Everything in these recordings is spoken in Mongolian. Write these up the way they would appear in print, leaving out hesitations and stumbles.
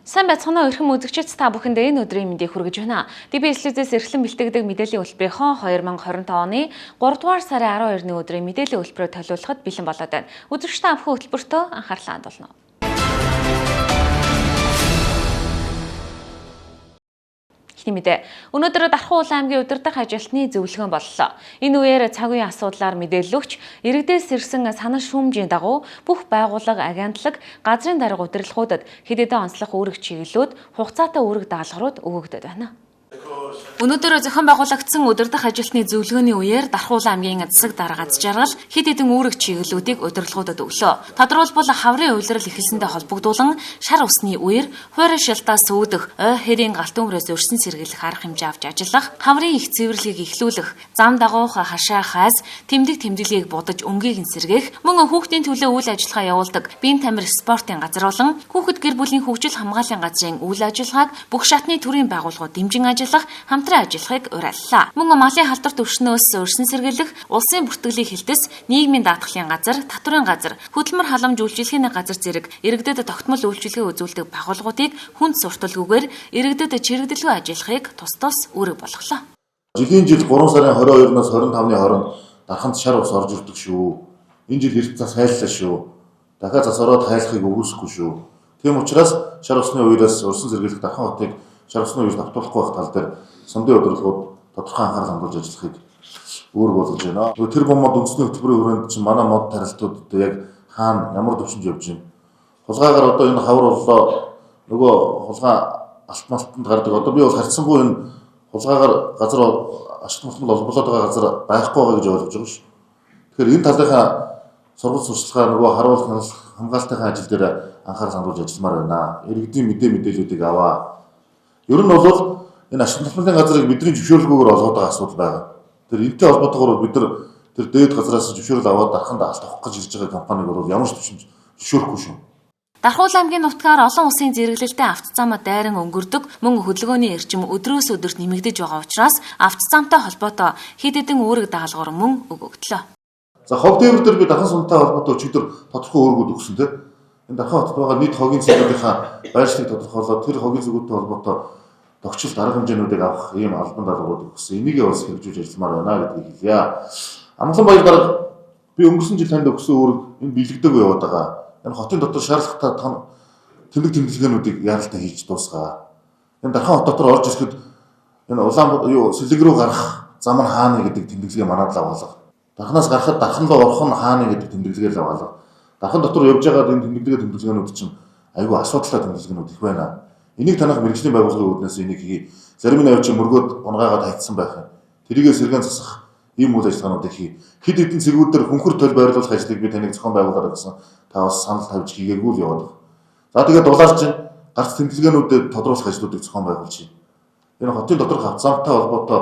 Сайн байцгаана уу эрхэм үзэгчид та бүхэндээ энэ өдрийн мэндийг хүргэж байна. DBS-ээс эрхлэн бэлтгэдэг мэдээллийн хөтөлбөрийнхөө 2025 оны 3 дугаар сарын 12-ны өдрийн мэдээллийн хөтөлбөрөөр төлөвлөхөд бэлэн болоод байна. Үзэгч та бүхэн хөтөлбөртөө анхаарлаа хандуулна. Өнөөдөр Дархан Улаан аймгийн удирдах ажилтны зөвлөгөөн боллоо. Энэ үеэр цаг үеийн асуудлаар мэдээлэл өгч, иргэдээс ирсэн санал шүүмжийн дагуу бүх байгууллага, агентлаг, газрын дарга удирдлагуудад хэд хэдэн онцлог үүрэг чиглэлүүд, хугацаатай үүрэг даалгаврууд өгөгдөд байна. Өнөөдөр зохион байгуулагдсан удирдах ажилтны зөвлөгөөний үеэр Дархан Улаан аймгийн засаг дарга аз жаргал хэд хэдэн үүрэг чиглэлүүдийг удирдлагуудад өглөө. Тодорхойлбол хаврын уйлрал эхэлсэндээ холбогдуулан шар усны үер, хуурай шилтаас үүдэх, ой хэрийн галтын үрээс өрсөн сэргийлэх арга хэмжээ авч ажиллах, хаврын их цэвэрлэгийг эхлүүлэх, зам дагуух хашаа хаас, тэмдэг тэмдэглэгийг будаж өнгийг нь сэргээх, мөн хүүхдийн төлөө үйл ажиллагаа явуулдаг биеийн тамир спортын газар болон хүүхэд гэр бүлийн хөгжил хамгааллын газрын үйл ажиллагааг бүх шатны төрийн байгууллагууд дэмжин ажиллах, хамтран ажиллахыг уриаллаа. Мөн малын халдварт өвчнөөс өрсөн сэргийлэх, улсын бүртгэлийг хилдэс, нийгмийн даатгалын газар, татврын газар, хөдөлмөр халамж үйлчилгээний газар зэрэг иргэдэд тогтмол үйлчилгээ үзүүлдэг байгууллагуудыг хүнд сурталгүйгээр иргэдэд чирэгдэлгүй ажиллахыг тус тус үүрэг болголоо. Жилийн жил 3 сарын 22-наас 25-ны хооронд дарханд шар ус орж ирдэг шүү. Энэ жил эрт цас хайллаа шүү. Дахиад цас ороод хайлахыг өгөөсөхгүй шүү. Тийм учраас шар усны үеэс урсан сэргийлэх Дархан хотыг шар усны үеэс давтуулахгүй байх тал дээр сондын удирдлагууд тодорхой анхаарал хандуулж ажиллахыг үүрэг болгож байна. Тэр бомбод үндэсний хөтөлбөрийн хүрээнд чинь манай мод тарилтууд яг хаана ямар төвшөнд явж байна. Хулгайгаар одоо энэ хавар боллоо нөгөө хулгай алт малтанд гардаг. Одоо би бол харьцангуй энэ хулгайгаар газар ашиг малтанд олболоод байгаа газар байхгүй байгаа гэж ойлгож байгаа шүү. Тэгэхээр энэ талынхаа сургууль сурталчилгаа нөгөө харуулах хамгаалтын ажил дээр анхаарал хандуулж ажилламаар байна. Иргэдийн мэдээллүүдийг аваа. Ер нь бол энэ ашиг малтын газрыг бидний зөвшөөрлгүйгээр олгоод байгаа асуудал байгаа. Тэр энэтэй холбоотойгоор бид нар тэр дээд газраас зөвшөөрөл аваад дарханд алт авах гэж ирж байгаа компаниг бол ямар ч төвшөнд зөвшөөрөхгүй шүү. Дархан Улаан аймгийн нутгаар олон улсын зэрэглэлтэй автозамд дайран өнгөрдөг, мөн хөдөлгөөний эрчим өдрөөс өдөрт нэмэгдэж байгаа учраас автозамтай холбоотой хэд хэдэн үүрэг даалгавар мөн өгөгдлөө. За хог дээвэр дээр би Дархан сумтай холбоотой өчигдөр тодорхой үүргүүд өгсөн тийм. Энэ Дархан хотод байгаа нийт хогийн цэгүүдийнхаа байршлыг тодорхойлоод тэр хогийн цэгүүдтэй холбоотой тогтчилт арга хэмжээнүүдийг авах ийм албан даалгаврууд өгсөн. Энийг бас хэрэгжүүлж ажилламаар байна гэдгийг хэлье. Амглан баяр дарга би өнгөрсөн жил танд өгсөн үүрэг энэ биелэгдээгүй яваад байгаа. Энэ хотын дотор шаардлагатай тэмдэг тэмдэглэгээнүүдийг яаралтай хийж дуусгаа. Энэ Дархан хот дотор орж ирэхэд энэ Улаан Сэлэг рүү гарах зам нь хаана гэдэг тэмдэглэгээ манад л аваалга. Дарханаас гарахад дархан руу орох нь хаана гэдэг тэмдэглэгээ л аваалга. Дархан дотор явж байгаа энэ тэмдэглэгээнүүд чинь айгүй асуудалтай тэмдэглэгээнүүд их байна. Энийг танах мэргэжлийн байгууллагуудаас энийг хий. Зарим нь авч мөргөөд унгаагаад хайцсан байх. Тэрийгээ сэргэн засах ийм үйл ажиллагаануудыг хий. Хэд хэдэн цэгүүд дээр хөнхөр төл байрлуулах ажлыг би таныг зохион байгуулаарай гэсэн та бас санал тавьж хийгээгүй л яваад байна. За тэгээд дулаарч гарц тэмдэглэгээнүүдэд тодруулах ажлуудыг зохион байгуулж байна. Энэ хотын доторх автозамтай холбоотой,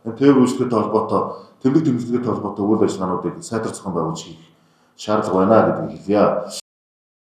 тээвэр үйлчлэгтэй холбоотой, тэмдэг тэмдэглэгээтэй холбоотой үйл ажиллагаануудыг сайтар зохион байгуулж хийх шаардлага байна гэдгийг хэлье.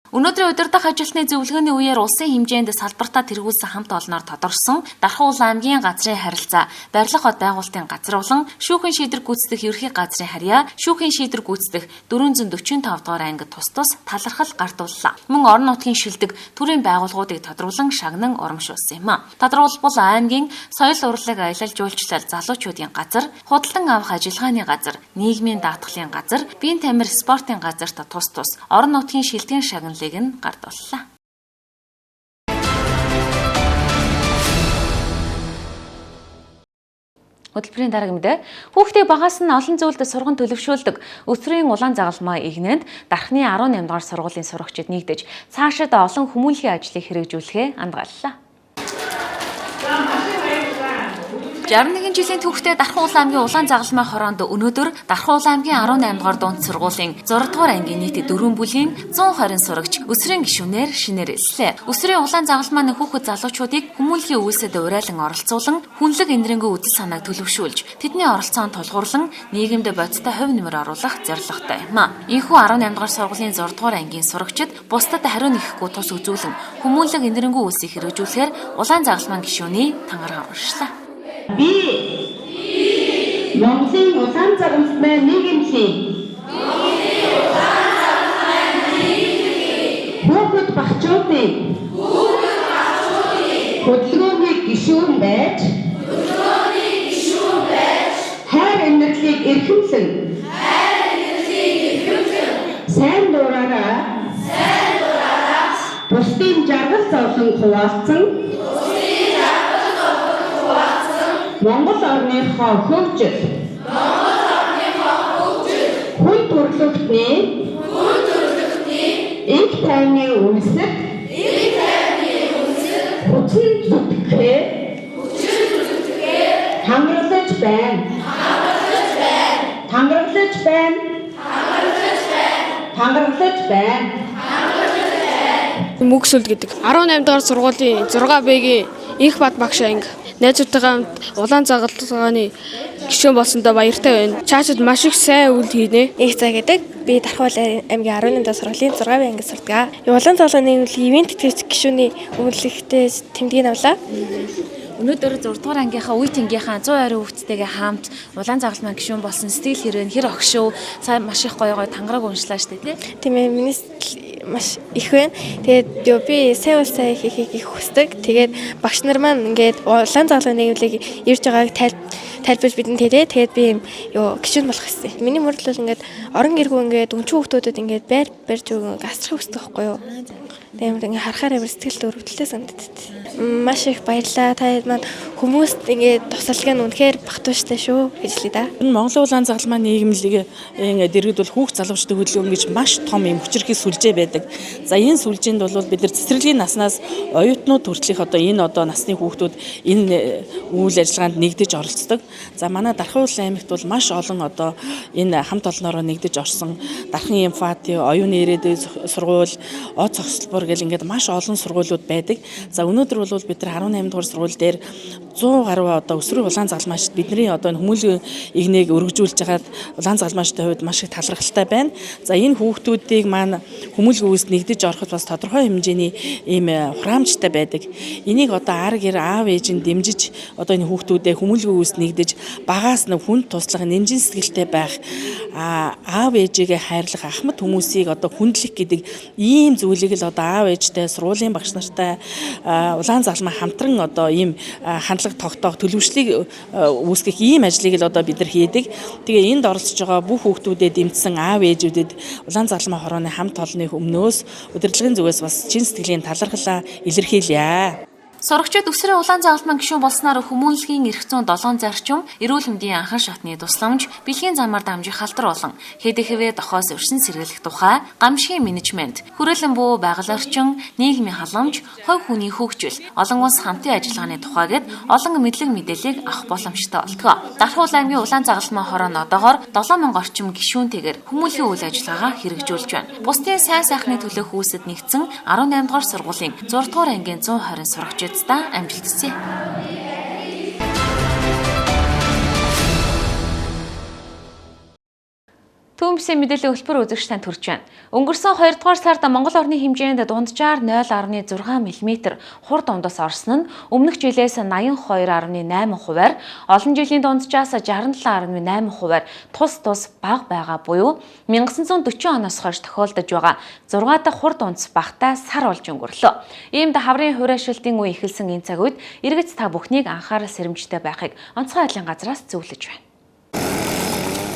Өнөөдрийн удирдах ажилтны зөвлөгөөний үеэр улсын хэмжээнд салбартаа тэргүүлсэн хамт олноор тодорсон Дархан Улаан аймгийн газрын харилцаа, барилга хот байгуулалтын газар болон шүүхийн шийдвэр гүйцэтгэх ерхий газрын харьяа, шүүхийн шийдвэр гүйцэтгэх 445 дугаар анги тус тус талархал гартууллаа. Мөн орон нутгийн шилдэг төрийн байгууллагуудыг тодруулан шагнан урамшуулсан юм а. Тодорхойлбол аймгийн соёл урлаг аялал жуулчлал залуучуудын газар, худалдан авах ажиллагааны газар, нийгмийн даатгалын газар, биеийн тамир спортын газарт тус тус орон нутгийн шилдэгэн шагнал нь гардууллаа. Хөтөлбөрийн дараагийн мэдээ. Хүүхдийг багаас нь олон зүйлд сурган төлөвшүүлдэг өсвөрийн улаан загалмай игнэнд Дархны 18 дугаар сургуулийн сурагчид нэгдэж цаашид олон хүмүүнлэгийн ажлыг хэрэгжүүлэхээ андгааллаа. 61 жилийн түүхтэй Дархан Улаан аймгийн улаан загалмай хороонд өнөөдөр Дархан Улаан аймгийн 18 дугаар дунд сургуулийн 6 дугаар ангийн нийт 4 бүлгийн 120 сурагч өсвөрийн гишүүнээр шинээр элслээ. Өсвөрийн улаан загалмайны хүүхэд залуучуудыг хүмүүнлэгийн үйлсэд урайлан оролцуулан хүнлэг энергийн үзэл санааг төлөвшүүлж тэдний оролцоонд тулгуурлан нийгэмд бодиттой хувь нэмэр оруулах зорилготой юм а. Энэхүү 18 дугаар сургуулийн 6 дугаар ангийн сурагчид бусдад хариу нэхэхгүй тус үзүүлэн хүмүүнлэг энергийн үйлсийг хэрэгжүүлэхээр улаан загалмайн гишүүний тангараг оршилаа. Би Монголын улаан загалмай нийгэмлэлийн хүүхэд багчуудын Хөдөлгөөний гишүүн байж хайр инэрлийг эрхэмлэн сайн дураараа бусдын жаргал зовлон хуваалцсан Монгол орныхоо хөгжил хүн төрөлхтний их тайны үйлсэд хүчин зүтгэхээ хангалтж байна. Мөксөл гэдэг 18 дугаар сургуулийн 6Б-гийн их бат багш анги найзуудтайгаа хамт улаан загалгааны гишүүн болсондоо баяртай байна. Чаашид маш их сайн үйл хийнэ. Их цаа гэдэг би Дархуул аймгийн 11 дахь сургуулийн 6 анги сурдаг. Улаан загалгааны ивент тэтгэгч гишүүний өвлөгтэй тэмдгийг авлаа. Өнөөдөр 6 дугаар ангийнхаа үе тэнгийнхаа 120 хүүхдтэйгээ хамт улаан загалмаа гишүүн болсон сэтгэл хэрэг хэр огшөө сайн маш их гоё тангараг уншлаа штэ тий. Тийм ээ, миний маш их байна. Тэгээд би сайн хийхийг хүсдэг. Тэгээд багш нар маань ингээд улаан загалгааны нэвлийг ирж байгааг тайлбарж бидэнд хэлээ. Тэгээд би гишүүн болох гэсэн. Миний мөрөдөл ингээд орон иргүү ингээд өнчүү хүүхдүүдэд ингээд байр барьж өгөн гасрах хүсдэг байхгүй юу? Тэгээд ингээд харахаар амар сэтгэл өрөвдөлтэй санагддаг. Маш их баярлалаа. Та маань хүмүүст ингээд тусалдаг нь үнэхээр багтууштай шүү гэж хэлээ да. Энэ Монголын улаан загалмаа нийгэмлэг дэргэдвэл хүүхд залуучдын хөдөлгөөн гэж маш том юм хүчирхий сүлжээ байдаг. За энэ сүлжээнд бол бид нар цэцэрлэгийн наснаас оюутнууд хүртэлх энэ насны хүүхдүүд энэ үйл ажиллагаанд нэгдэж оролцдог. За манай Дархуул аймагт бол маш олон энэ хамт олноороо нэгдэж орсон Дархан Эмфати, оюуны ирээдүйн сургууль, О цогцлбор гэл ингээд маш олон сургуулиуд байдаг. За өнөөдөр бол бид нар 18 дугаар сургууль дээр 100 гаруй өсвөр улаан загалмаачд бидний энэ хүмүүлийн игнийг өргөжүүлж хагаад улаан загалмаачдын хувьд маш их талархалтай байна. За энэ хүүхдүүдийг маань хүмүүлийн үеэс нэгдэж ороход бас тодорхой хэмжээний ийм хураамжтай байдаг. Энийг ар гэр аав ээж нь дэмжиж энэ хүүхдүүдээ хүмүүлийн үеэс нэгдэж багаас нь хүнд туслах нэмжин сэтгэлтэй байх аав ээжигээ хайрлах ахмад хүмүүсийг хүндлэх гэдэг ийм зүйлийг л аав ээжтэй сургуулийн багш нартай улаан загалмаа хамтран ийм хандлага тогтоох төлөвшлийг үүсгэх ийм ажлыг л бид нар хийдэг. Тэгээ энд оролцож байгаа бүх хүүхдүүдэд дэмжсэн аав ээжүүдэд улаан загалмаа хорооны хамт олонны өмнөөс удирдлагын зүгээс бас чин сэтгэлийн талархлаа илэрхийлье. Сурагчид өсрөө улаан загалмаа гишүүн болсноор хүмүүнлэгийн эрх зүйн 7 зарчим, эрүүл мэндийн анхан шатны тусламж, бэлгийн замаар дамжих халдвар болон ХДХВ дохоос өршин сэргийлэх тухай, гамшигын менежмент, хүрээлэн буу байгаль орчин, нийгмийн халамж, хувь хүний хөгжил, олон улс хамтын ажиллагааны тухай гэд олон мэдлэг мэдээллийг авах боломжтой болтгоо. Дархуул аймгийн улаан загалмаа хороо нь одоогоор 7000 орчим гишүүнтэйгээр хүмүүнлэгийн үйл ажиллагаа хэрэгжүүлж байна. Бусдын сайн сайхны төлөөх үүсэд нэгдсэн 18 дугаар сургуулийн 6 дугаар ангийн 120 сурагчид амжилт хүсье. Түүмсийн мэдээллийн хөтөлбөр үзэгч танд хүрч байна. Өнгөрсөн 2 дугаар сард Монгол орны хэмжээнд дунджаар 0.6 мм хур дундас орсон нь өмнөх жилээс 82.8%-аар, олон жилийн дунджаас 67.8%-аар тус бага байгаа буюу 1940 оноос хойш тохиолдож байгаа 6 дахь хур дундас багтаа сар болж өнгөрлөө. Иймд хаврын хуурайшилтын үе эхэлсэн энэ цаг үед эргэц та бүхнийг анхаарал сэрэмжтэй байхыг онцгой айлын газраас зөвлөж байна.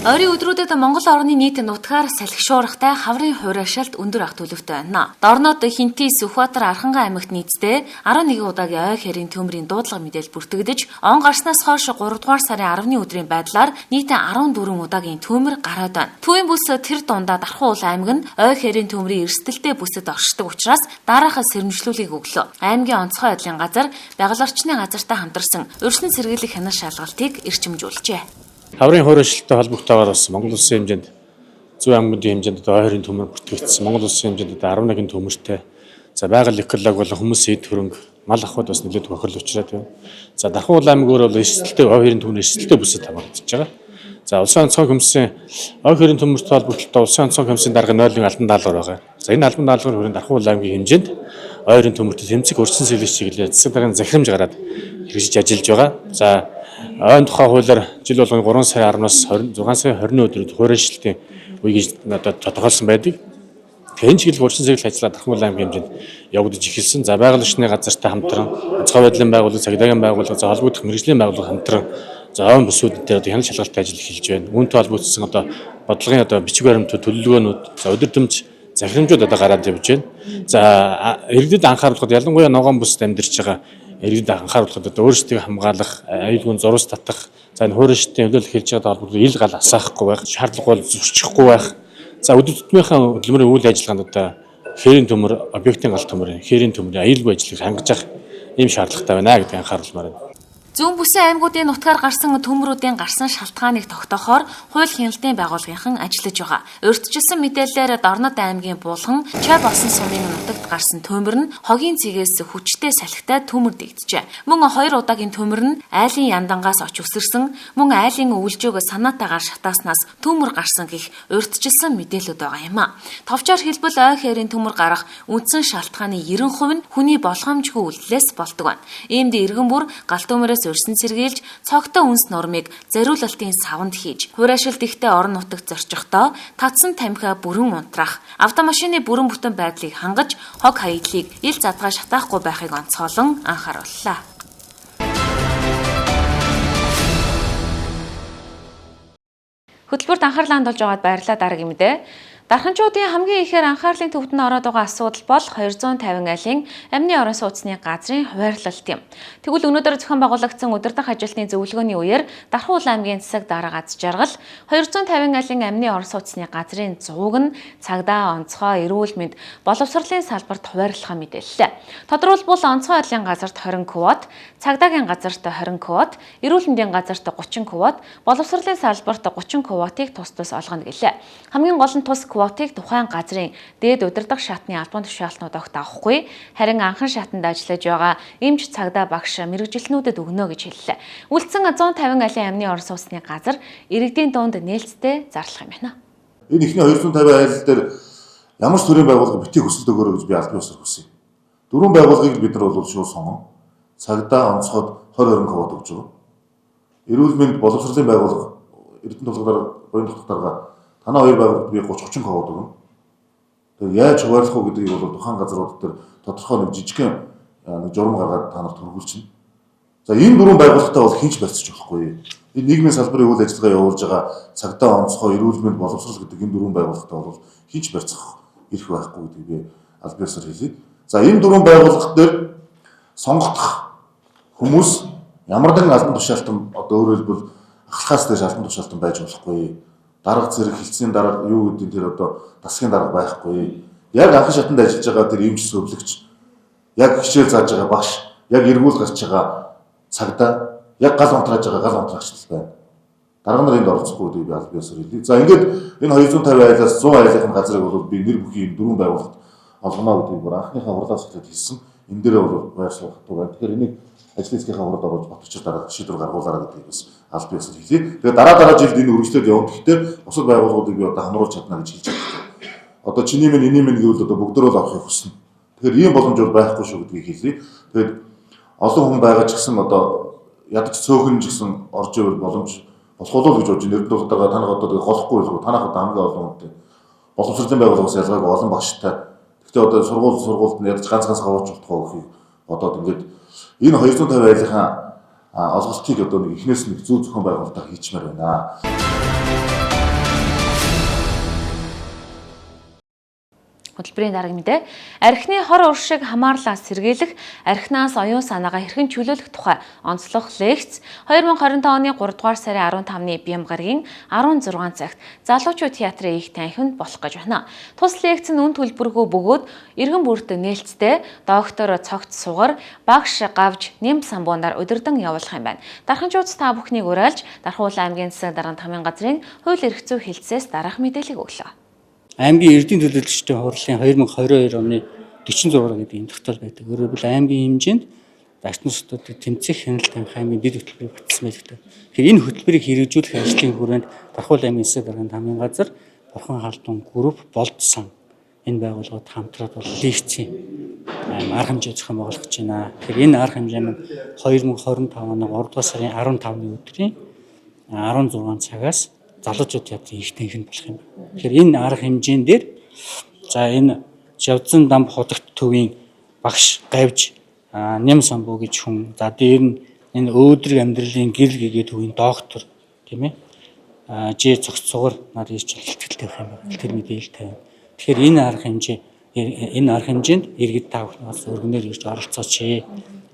Ойрын өдрүүдэд Монгол орны нийт нутгаар салхишуурахтай хаврын хуурайшилт өндөр ах төлөвтэй байна. Дорнод Хинти, Сүхбаатар, Архангай аймагт нийтдээ 11 удаагийн ой хэрийн төмрийн дуудлага мэдээлэл бүртгэгдэж, он гарснаас хойш 3 дугаар сарын 10-ны өдрийн байдлаар нийтээ 14 удаагийн төмөр гараад байна. Төвийн бүс тэр дундаа Дархуул аймаг нь ой хэрийн төмрийн эрсдэлтэй бүсэд оршдог учраас дараахад сэрэмжлүүлгийг өглөө. Аймгийн онцгой байдлын газар байгаль орчны газартай хамтарсан өршин сэргийлэх хянах шалгалтыг эрчимжүүлжээ. Хаврын хуурайшилттай холбогдтойгоор бас Монгол улсын хэмжээнд Зөв аймагын хэмжээнд ой хэрийн төмөр бүртгэгдсэн. Монгол улсын хэмжээнд 11 төмөртэй. За байгаль экологи болон хүмүүсийн эд хөрөнгө мал ахуйд бас нэлээд тохирол учраад байна. За Дархуул аймаг өөр бол эрсдэлтэй ой хэрийн төмөр эрсдэлтэй бүсэд хамгаалж байгаа. За улсын онцгой комиссийн ой хэрийн төмөртэй холбогдолтой улсын онцгой комиссийн дарга 0-ын албан даалгавар байгаа. За энэ албан даалгавар хүрээнд Дархуул аймгийн хэмжээнд ой хэрийн төмөртэй тэмцэх өрчин сэлгэж чиглэлээр засаг дарганы захирамж гараад хэрэгжиж ажиллаж байгаа. За ойн тухай хуулиар жил болгоны 3 сарын 10-наас 26 сарын 20-ны өдрөд хуурайшилтын үе гэж тодорхойлсон байдаг. Тэгэхээр энэ чиглэл урьдчилан сэргийлэх ажлаа Дархан аймгийн хэмжээнд явагдаж эхэлсэн. За байгаль орчны газартай хамтран, онцгой байдлын байгууллага, цагдаагийн байгууллага, за холбогдох мэргэжлийн байгууллага хамтран за ойн бүсүүд дээр хяналт шалгалтын ажил эхэлж байна. Үүнтэй холбогдсон бодлогын бичиг баримтууд, төлөвлөгөөнүүд, за өдөртөмж захирамжууд гараад явж байна. За иргэдэд анхааруулахад ялангуяа ногоон бүсд амьдарч байгаа иргэдэд анхааруулахад өөрсдөө хамгаалах, аюулгүй зурус татах, за энэ хуурай шидийн хөлөөлөх хэлж байгаа холбоотой ил гал асаахгүй байх, шаардлага бол зөрчихгүй байх. За өдөр тутмынхаа хөдөлмөрийн үйл ажиллагаанд хээрийн төмөр, объектын гал төмөр, хээрийн төмөрийн аюулгүй ажлыг хангаж явах ийм шаардлагатай байна гэдгийг анхааруулмаар байна. Зүүн бүсийн аймагуудын нутгаар гарсан төмрүүдийн гарсан шалтгааныг тогтоохоор хууль хяналтын байгууллагын ажиллаж байгаа. Урьдчилсан мэдээллээр Дорнод аймгийн Булхан, Чад босон сумын нутагт гарсан төмөр нь хогийн цэгээс хүчтэй салхитай төмөр дэгджээ. Мөн 2 удаагийн төмөр нь айлын яндангаас оч өсөрсөн, мөн айлын өвлжөөгөө санаатаагаар шатааснаас төмөр гарсан гэх урьдчилсан мэдээлэлүүд байгаа юм а. Товчоор хэлбэл ой хээрийн төмөр гарах үндсэн шалтгааны 90% нь хүний болгоомжгүй үйлдэлээс болдог байна. Иймд иргэн бүр гал төмөрөөс урьдчилан сэргийлж цогтой үнс нормыг зориулалтын савнд хийж хуурайшилт ихтэй орон нутагт зорчихдоо татсан тамхиа бүрэн унтраах, автомашины бүрэн бүтэн байдлыг хангаж хог хаягдлыг ил задгаа шатаахгүй байхыг онцгойлон анхаарууллаа. Хөтөлбөрт анхаарлаа хандуулж байгаад баярлалаа. Дараагийн мэдээ. Дарханчуудын хамгийн ихээр анхаарлын төвд нь ороод байгаа асуудал бол 250 айлын амны орон сууцны газрын хуваарлалт юм. Тэгвэл өнөөдөр зохион байгуулагдсан удирдах ажилтны зөвлөгөөний үеэр Дархан аймгийн засаг дарга аз жаргал 250 айлын амны орон сууцны газрын зууг нь цагдаа, онцгой, эрүүл мэнд, боловсролын салбарт хуваарлахаа мэдээллээ. Тодорхойлбол онцгой байдлын газарт 20 квот, цагдаагийн газарт 20 квот, эрүүл мэндийн газарт 30 квот, боловсролын салбарт 30 квотыг тус тус олгоно гэлээ. Хамгийн гол нь тус квотыг тухайн газрын дээд удирдах шатны албан тушаалтнууд огт авахгүй, харин анхан шатанд ажиллаж байгаа эмч, цагдаа, багш, мэргэжилтнүүдэд өгнө гэж хэллээ. Үлдсэн 150 айлын амны орон сууцны газар иргэдийн дунд нээлттэй зарлах юм байна. Энэ ихний 250 айл дээр ямар ч төрлийн байгууллага битгий хүсэлт өгөөрэй гэж би албан ёсоор хүсье. 4 байгууллагыг бид нар бол шууд сонгон. Цагдаа, онцгойд 20 квот өгч байгаа. Эрүүл мэнд, боловсролын байгууллага Эрдэнэ тулгуур боён тулгуур дарга танаа 2 байгууллагад би 30 квот өгнө. Тэгээд яаж хуваарлах уу гэдгийг бол тухайн газрууд дээр тодорхой нэг жижигхэн журам гаргаад та нарт хөргүүлчихнэ. За энэ 4 байгууллагатай бол хинч барьцаж болохгүй. Энэ нийгмийн салбарын үйл ажиллагаа явуулж байгаа цагдаа, онцгой, эрүүл мэнд, боловсрол гэдэг энэ 4 байгууллагатай бол хинч барьцах эрх байхгүй гэдгийг би албан ёсоор хэлье. За энэ 4 байгууллага дээр сонгогдох хүмүүс ямар нэгэн албан тушаалтан одоо өөрөөр хэлбэл ахлахаас дэш албан тушаалтан байж болохгүй. Дарга зэрэг хилцээний дарга юу гэдэг тэр одоо дасгийн дарга байхгүй. Яг анхан шатанд ажиллаж байгаа тэр эмч, зөвлөгч, яг хичээл зааж байгаа багш, яг эргүүл гарч байгаа цагдаа, яг гал унтрааж байгаа гал унтраагч байна. Дарга нар энд оролцохгүй гэдэг би албан ёсоор хэлье. За ингээд энэ 250 айлаас 100 айлын газрыг бол би нэр бүхий 4 байгууллагад олгоно гэдгийг бүр анхныхаа хурлаас эхлээд хэлсэн. Энэ дээр бол байр суулгахгүй байна. Тэгэхээр энийг ажлын хэсгийнхаа хурд орж батчир дараах шийдвэр гаргуулаарай гэдгийг бас албан ёсоор хэлье. Тэгээд дараа жилд энэ үргэлжлээд явна. Гэхдээ бусад байгууллагуудыг би одоо хамруулж чадна гэж хэлж байна. Одоо чиний минь эний минь гэвэл одоо бүгдөө л авахыг хүснэ. Тэгэхээр ийм боломж бол байхгүй шүү гэдгийг хэлье. Тэгээд олон хүн байгаа ч гэсэн одоо ядаж цөөхөн ч гэсэн орж ивэл боломж болох уу гэж бодож Эрдэнэ тулгуур дарга танах одоо голохгүй байлгүй танах одоо хамгийн олон үнэтэй боловсролын байгууллагаас ялгаагүй олон багштай. Гэхдээ одоо сургуульд нь ядаж ганц хаваач болохгүй гэхийг бодоод ингээд энэ 250 айлынхаа олголтыг одоо нэг эхнээс нэг зөв зохион байгуулалтаар хийчмээр байна. Хөтөлбөрийн дараагийн мэдээ. Архины хор уршиг хамаарлаас сэргийлэх, архинаас оюун санаагаа хэрхэн чөлөөлөх тухай онцлог лекц 2025 оны 3 дугаар сарын 15-ны Бямгаргийн 16 цагт Залуучууд театрын их танхимд болох гэж байна. Тус лекц нь үн төлбөргүй бөгөөд иргэн бүрт нээлттэй доктор цогт сугар, багш гавж нэм самбуунаар удирдан явуулах юм байна. Дарханчууд та бүхнийг уриалж Дархан аймгийн засаг дарганы тамийн газрын хууль эрх зүй хэлтсээс дараах мэдээллийг өглөө. Аймгийн эрдэнэ төлөөлөгчдийн хурлын 2022 оны 46 гэдэг энэ тогтоол байдаг. Өөрөөр хэлбэл аймгийн хэмжээнд дагчнуудад тэмцэх хяналт тамхи аймгийн дэд хөтөлбөрийг батсан байдаг. Тэгэхээр энэ хөтөлбөрийг хэрэгжүүлэх ажлын хүрээнд Дархан аймгийн засаг дарганы тамийн газар Бурхан халдун групп болдсон энэ байгууллагууд хамтраад бол лекцийн арга хэмжээ зохион байгуулах гэж байна. Тэгэхээр энэ арга хэмжээ нь 2025 оны 3 дугаар сарын 15-ны өдрийн 16 цагаас Залуучууд театрын их танхимд болох юм. Тэгэхээр энэ арга хэмжээн дээр За энэ Жавзан дам худагт төвийн багш гавж Ням самбуу гэж хүн. За дээр нь энэ өөдрөг амьдралын гэрэл гэгээ төвийн доктор тийм ээ. Жи цогцсуугаар нар ирж хэлтгэлтэй байх юм байна. Тэр мэдээлэл тавина. Тэгэхээр энэ арга хэмжээнд иргэд та бүхэн бас өргөнөөр ирж оролцооч.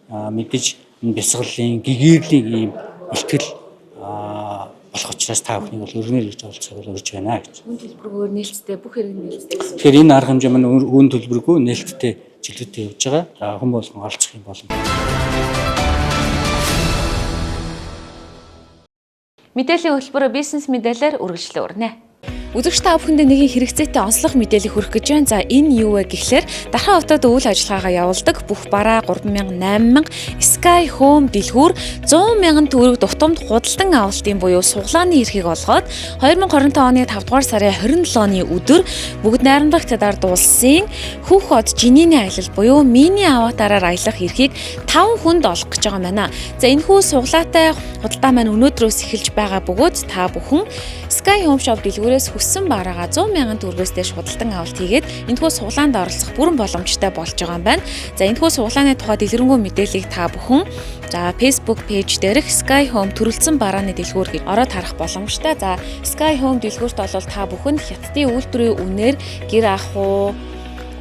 Мэдээж энэ бясалгалын гэгэрлийн ийм ихтгэл болох учраас та бүхнийг бол өргөнөөр ирж оролцохыг урьж байна гэж. Үн төлбөргөөр нээлттэй бүх хэрэг нээлттэй гэсэн. Тэгэхээр энэ арга хэмжээ маань үн төлбөргүй нээлттэй жилүүтэй явж байгаа. За хүн болгон оролцох юм болно. Мэдээллийн хөтөлбөр бизнес мэдээлэлээр үргэлжлэн өрнэ. Үзэгч та бүхэндээ нэгэн хэрэгцээтэй онцлог мэдээлэл хүргэх гэж байна. За энэ юу вэ гэхлээр Дархан хотод үйл ажиллагаагаа явуулдаг бүх бараа 3000, 8000 Sky Home дэлгүүр 100,000 төгрөг дутамд худалдан авалтын буюу суглааны эрхийг олгоод 2025 оны 5 дугаар сарын 27-ны өдөр бүгд найрамдах Дард улсын Хүүх хот Жинийний аялал буюу миний аватараар аялах эрхийг 5 хүнд олгох гэж байгаа юм байна. За энэхүү суглаатай худалдаа маань өнөөдрөөс эхэлж байгаа бөгөөд та бүхэн Sky Home Shop дэлгүүрээс хүссэн бараагаа 100,000 төгрөгөөс дээш худалдан авалт хийгээд энэхүү суглаанд оролцох бүрэн боломжтой болж байгаа юм байна. За энэхүү суглааны тухай дэлгэрэнгүй мэдээллийг та бүхэн Facebook пэйж дээрх Sky Home төрөлцсөн барааны дэлгүүр гэж ороод харах боломжтой. За Sky Home дэлгүүрт бол та бүхэн хятадын үйлдвэрийн үнээр гэр ах уу,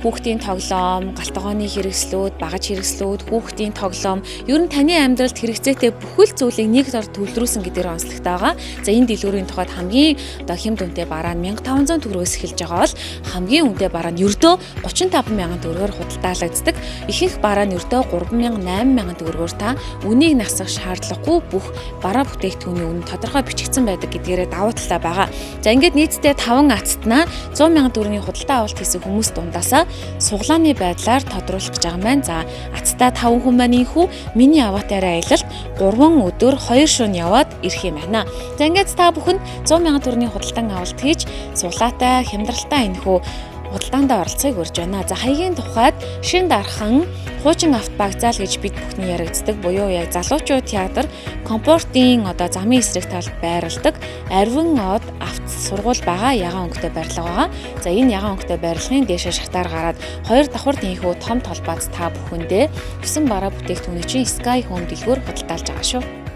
хүүхдийн тоглоом, галтгооны хэрэгслүүд, багаж хэрэгслүүд, хүүхдийн тоглоом, ер нь таны амьдралд хэрэгцээтэй бүхэл зүйлийг нэг дор төлдрүүлсэн гэдгээр онцлогтой байгаа. За энэ дэлгүүрийн тухайд хамгийн хямд үнэтэй бараа нь 1500 төгрөгөөс эхэлж байгаа бол хамгийн үнэтэй бараа нь ердөө 35,000 төгрөгөөр худалдаалагддаг. Ихэнх бараа нь ердөө 3,000, 8,000 төгрөгөөр та үнийг насгах шаардлагагүй бүх бараа бүтээгдэхүүний үнэ тодорхой бичигдсэн байдаг гэдгээрээ давуу талтай байгаа. За ингээд нийтдээ 5 ацтнаа 100,000 төгрөгийн худалдаа авалт хийсэн хүмүүс дундаасаа суглааны байдлаар тодруулах гэж байгаа юм байна. За ацтай 5 хүн маань инхүү миний аватараа аялалд 3 өдөр 2 шөнө яваад ирэх юм байна. За ингээд та бүхэн 100,000 төгрөгийн худалдан авалт хийж суглаатай хямдралтай энэхүү худалдаанд оролцохыг урьж байна. За хаягийн тухайд шин дархан хуучин автобагзаал гэж бид бүхний яригддаг буюу яг залуучууд театр комфортын замын эсрэг талд байрладаг Арвин од авто сургууль байгаа ягаан өнгөтэй барилга байгаа. За энэ ягаан өнгөтэй барилгын дээшээ шатаар гараад 2 давхар дийнхүү том толбоц та бүхэндээ 9 бараа бүтээгдэхүүний чинь Sky Home дэлгүүр худалдаалж байгаа шүү.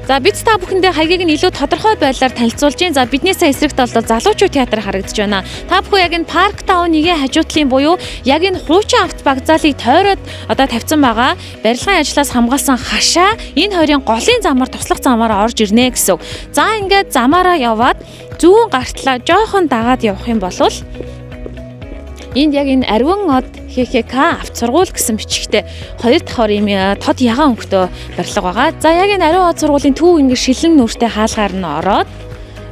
За бид та бүхэндээ хаягийг нь илүү тодорхой байдлаар танилцуулж байна. За бидний сая эсрэгт бол залуучууд театр харагдаж байна. Та бүхэн яг энэ Парк Таунныгийн хажуутлын буюу яг энэ хуучин автовокзалыг тойроод тавьсан байгаа. Барилгын ажлаас хамгаалсан хашаа энэ хоёрын голын замаар туслах замаар орж ирнэ гэсэн. За ингээд замаараа яваад зүүн гартлаа жоохон дагаад явах юм бол энд яг энэ Арвин од ХХК авто сургууль гэсэн бичгтээ 2 давхар ийм тод ягаан өнгөтэй барилга байгаа. За яг энэ Арвин од сургуулийн төв ингэ шилэн нүртэй хаалгаар нь ороод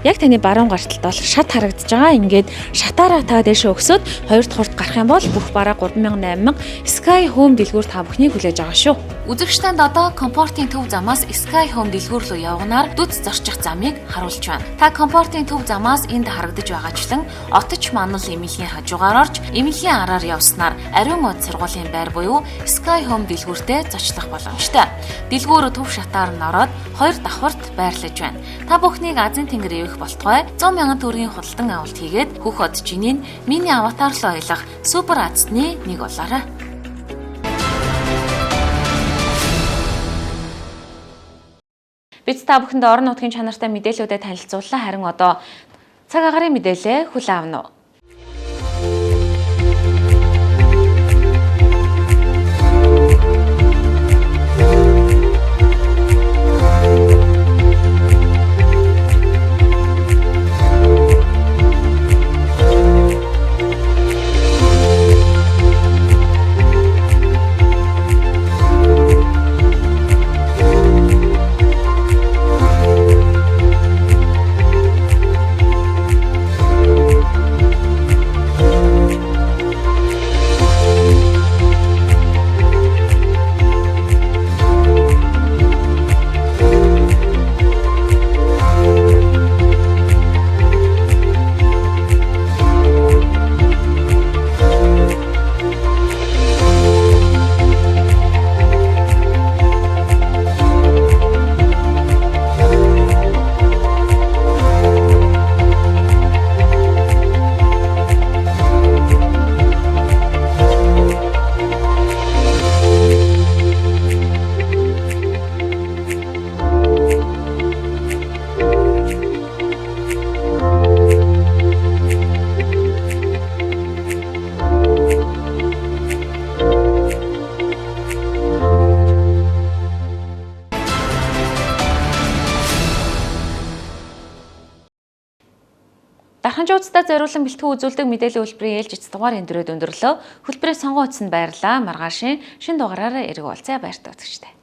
яг таны баруун гарталд бол шат харагдаж байгаа. Ингээд шатаараа та дэше өгсөд 2 давхарт гарах юм бол бүх бараа 3,000, 8,000 Sky Home дэлгүүр та бүхнийг хүлээж байгаа шүү. Үзэгчтэнд одоо комфортын төв замаас Sky Home дэлгүүр рүү явганаар дүц зорчих замыг харуулж байна. Та комфортын төв замаас энд харагдаж байгаачлан отч манал эмнэлгийн хажуугаар орж эмнэлгийн араар явснаар Арвин од сургуулийн байр буюу Sky Home дэлгүүртээ зочлох боломжтой. Дэлгүүр төв шатаар нь ороод 2 давхарт байрлаж байна. Та бүхнийг Азийн тэнгэр ивэх болтугай 100,000 төгрөгийн худалдан авалт хийгээд Хүүх хот Жинийн миний аватар руу аялах супер азтны нэг болоорой. Бид та бүхэнд орон нутгийн чанартай мэдээллүүдэд танилцууллаа. Харин одоо цаг агарын мэдээлэл хүлээн авна уу? залуучуудаа зориулан бэлтгэн үзүүлдэг мэдээллийн хөтөлбөрийн ээлжид дугаар энэ дөрөд өндөрлөө. Хөтөлбөрийн сонгон утсанд баярлалаа. Маргаашийн шинэ дугаараараа эрг уулзъя баяртай үзэгчдээ.